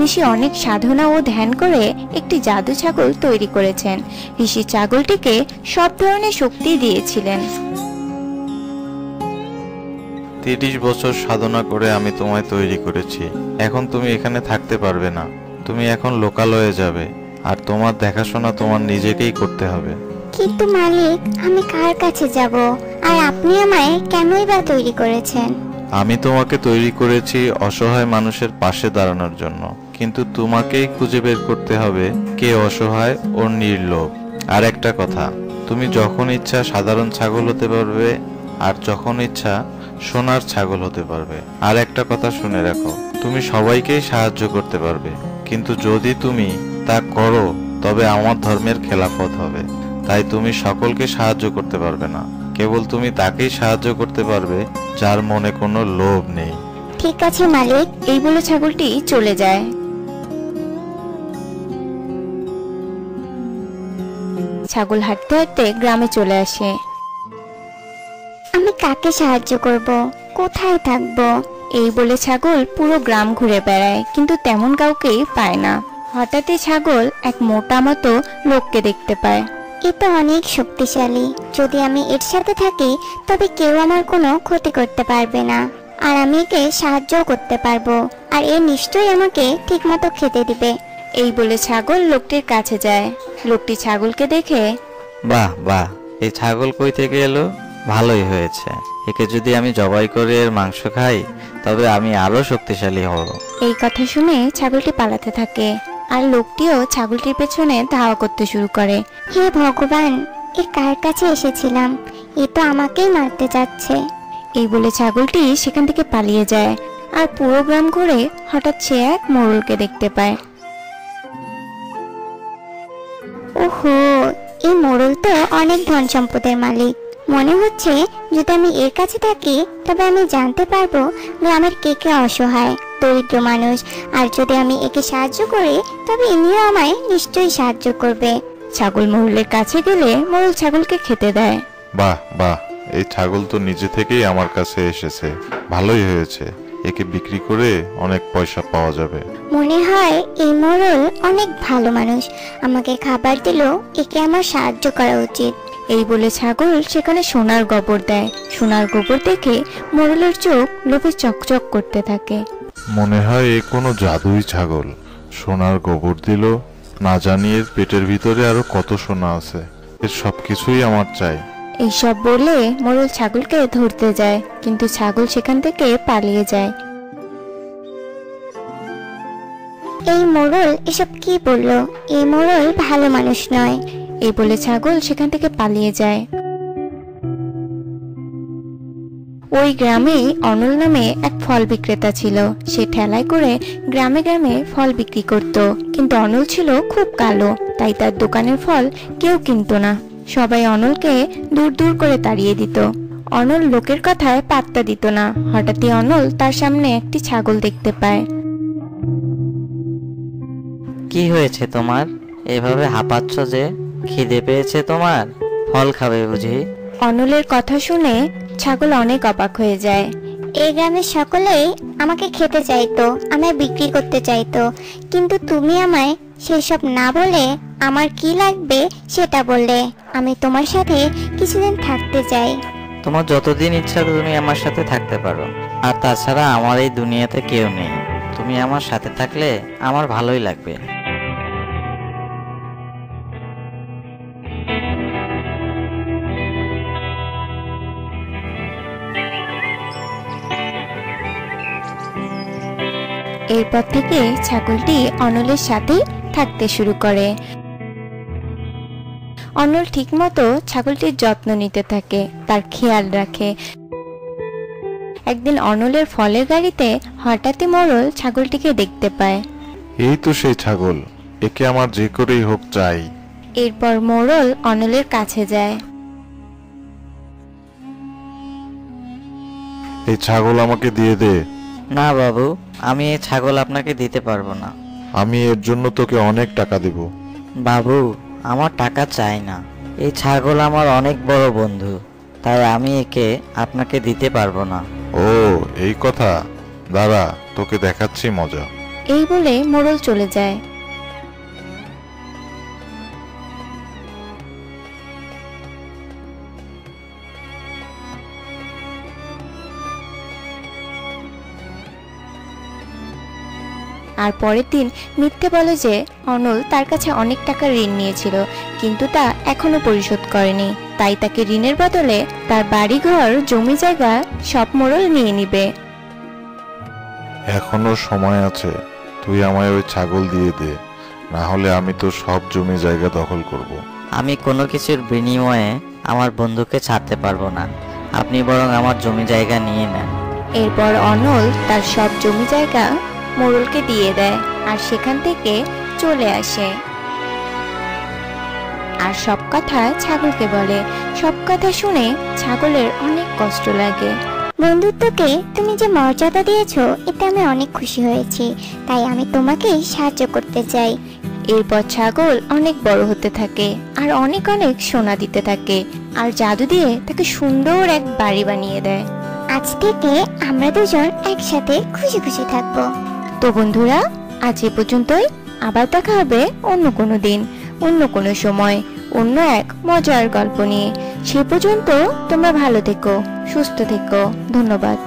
ঋষি অনেক সাধনা ও ধ্যান করে একটি জাদু ছাগল তৈরি করেছেন। ঋষি ছাগলটিকে সব ধরনের শক্তি দিয়েছিলেন। 30 বছর সাধনা করে আমি তোমায় তৈরি করেছি। এখন তুমি এখানে থাকতে পারবে না, তুমি এখন লোকালয়ে যাবে, আর তোমার দেখাশোনা তোমার নিজেকেই করতে হবে। কিন্তু মালিক, আমি কার কাছে যাব? আর আপনি আমায় কেনই বা তৈরি করেছেন? আমি তোমাকে তৈরি করেছি অসহায় মানুষের পাশে দাঁড়ানোর জন্য, কিন্তু তোমাকেই খুঁজে বের করতে হবে কে অসহায় ও নির্লোভ। আর একটা কথা, তুমি যখন ইচ্ছা সাধারণ ছাগল হতে পারবে, আর যখন ইচ্ছা সোনার ছাগল হতে পারবে। আর একটা কথা শুনে রাখো, তুমি সবাইকেই সাহায্য করতে পারবে, কিন্তু যদি তুমি তা করো তবে আমার ধর্মের খেলাফত হবে। তাই তুমি সকলকে সাহায্য করতে পারবে না, কেবল তুমি তাকেই সাহায্য করতে পারবে যার মনে কোনো লোভ নেই। ঠিক আছে মালিক। এই বলে ছাগলটি চলে যায়। ছাগল হাঁটতে হাঁটতে গ্রামে চলে আসে। আমি কাকে সাহায্য করব? কোথায় থাকবো? এই বলে ছাগল পুরো গ্রাম ঘুরে বেড়ায়, কিন্তু তেমন কাউকেই পায় না। হঠাৎই ছাগল এক মোটা মতো লোককে দেখতে পায়। এ তো অনেক শক্তিশালী। যদি আমি এর সাথে থাকি তবে কেউ আমার কোনো ক্ষতি করতে পারবে না, আর আমি একে সাহায্য করতে পারবো, আর এ নিশ্চয়ই আমাকে ঠিকমতো খেতে দিবে। এই বলে ছাগল লোকটির কাছে যায়। লোকটি ছাগলকে দেখে, বাহ বাহ, এই ছাগল কই থেকে এলো? ভালোই হয়েছে, একে যদি আমি জবাই করে এর মাংস খাই তবে আমি আরো শক্তিশালী হব। এই কথা শুনে ছাগলটি পালাতে থাকে, আর লোকটিও ছাগলটির পেছনে ধাওয়া করতে শুরু করে। হে ভগবান, এ কার কাছে এসেছিলাম? এ তো আমাকেই মারতে যাচ্ছে। এই বলে ছাগলটি সেখান থেকে পালিয়ে যায়, আর পুরো গ্রাম ঘুরে হঠাৎ সে এক মোড়লকে দেখতে পায়। ওহো, এই মোড়ল তো অনেক ধন সম্পদের মালিক। মনে হচ্ছে যদি আমি এর কাছে থাকি তবে আমি জানতে পারবো গ্রামের কে কে অসহায় দরিদ্র মানুষ, আর যদি আমি একে সাহায্য করি তবে ইনিও আমায় নিশ্চয়ই সাহায্য করবে। ছাগল মোড়লের কাছে গেলে মোড়ল ছাগলকে খেতে দেয়। বাহ বাহ, এই ছাগল তো নিজে থেকেই আমার কাছে এসেছে, ভালোই হয়েছে। একে বিক্রি করে অনেক পয়সা পাওয়া যাবে। মনে হয় এই মোড়ল অনেক ভালো মানুষ, আমাকে খাবার দিল, একে আমার সাহায্য করা উচিত। এই বলে ছাগল সেখানে সোনার গোবর দেয়। সোনার গোবর দেখে মোড়লের চোখ লোভে চকচক করতে থাকে। মনে হয় এ কোনো জাদুই ছাগল, সোনার গোবর দিল, না জানি এর পেটের ভিতরে আরো কত সোনা আছে। এর সবকিছুই আমার চাই। এইসব বলে মোড়ল ছাগলকে ধরতে যায়, কিন্তু ছাগল সেখান থেকে পালিয়ে যায়। এই মোড়ল এসব কি বললো? এই মোড়ল ভালো মানুষ নয়। এই বলে ছাগল সেখান থেকে পালিয়ে যায়। ওই গ্রামেই অনল নামে এক ফল বিক্রেতা ছিল। সে ঠেলায় করে গ্রামে গ্রামে ফল বিক্রি করত, কিন্তু অনল ছিল খুব কালো, তাই তার দোকানের ফল কেউ কিনতো না। সবাই অনলকে দূর দূর করে তাড়িয়ে দিত। অনল লোকের কথায় পাত্তা দিত না। হঠাৎই অনল তার সামনে একটি ছাগল দেখতে পায়। কি হয়েছে তোমার? এভাবে হাঁপাচ্ছ যে? খিদে পেয়েছে তোমার? ফল খাবে বুঝি? অনলের কথা শুনে ছাগল অনেক অবাক হয়ে যায়। এই গ্রামের সকলেই আমাকে খেতে চাইতো, আমায় বিক্রি করতে চাইতো, কিন্তু তুমি আমায় সেসব না বলে আমার কি লাগবে সেটা বললে। আমি তোমার সাথে কিছুদিন থাকতে চাই। তোমার যতদিন ইচ্ছা তুমি আমার সাথে থাকতে পারো, আর তাছাড়া আমার এই দুনিয়াতে কেউ নেই। তুমি আমার সাথে থাকলে আমার ভালোই লাগবে। এরপর থেকে ছাগলটি অনলের সাথেই থাকতে শুরু করে। অনল ঠিকমতো ছাগলটির যত্ন নিতে থাকে, তার খেয়াল রাখে। একদিন অনলের ফলের গাড়িতে হঠাৎই মোড়ল ছাগলটিকে দেখতে পায়। এই তো সেই ছাগল, একে আমার যে করেই হোক চাই। এরপর মোড়ল অনলের কাছে যায়। এই ছাগল আমাকে দিয়ে দে। না বাবু, আমি এই ছাগল আপনাকে দিতে পারবো না। আমি এর জন্য তোকে অনেক টাকা দেব। বাবু, আমার টাকা চাই না। এই ছাগল আমার অনেক বড় বন্ধু, তাই আমি একে আপনাকে দিতে পারবো না। ও এই কথা, দাঁড়া তোকে দেখাচ্ছি মজা। এই বলে মোড়ল চলে যায়। আর পরের দিন মিথ্যে বলে যে অনল তার কাছে অনেক টাকা ঋণ নিয়েছিল, কিন্তু তা এখনো পরিশোধ করেনি। তাই তাকে ঋণের বদলে তার বাড়িঘর জমি জায়গা সব মোড়ল নিয়ে নিবে। এখনো সময় আছে, তুই আমায় ওই ছাগল দিয়ে দে, না হলে আমি তো সব জমি জায়গা দখল করব। আমি কোনো কিছুর বিনিময়ে আমার বন্ধুকে ছাড়তে পারবো না, আপনি বরং আমার জমি জায়গা নিয়ে নেন। এরপর অনল তার সব জমি জায়গা মোড়লকে দিয়ে দেয় আর সেখান থেকে চলে আসে। আর সব কথা ছাগলকে বলে। সব কথা শুনে ছাগলের অনেক কষ্ট লাগে। বন্ধুত্বকে তুমি যে মর্যাদা দিয়েছো এতে আমি অনেক খুশি হয়েছি, তাই আমি তোমাকে সাহায্য করতে চাই। এরপর ছাগল অনেক বড় হতে থাকে আর অনেক অনেক সোনা দিতে থাকে আর জাদু দিয়ে তাকে সুন্দর এক বাড়ি বানিয়ে দেয়। আজ থেকে আমরা দুজন একসাথে খুশি খুশি থাকবো। তো বন্ধুরা, আজ এ পর্যন্তই। আবার দেখা হবে অন্য কোনো দিন, অন্য কোনো সময়, অন্য এক মজার গল্প নিয়ে। সে পর্যন্ত তোমরা ভালো থেকো, সুস্থ থেকো। ধন্যবাদ।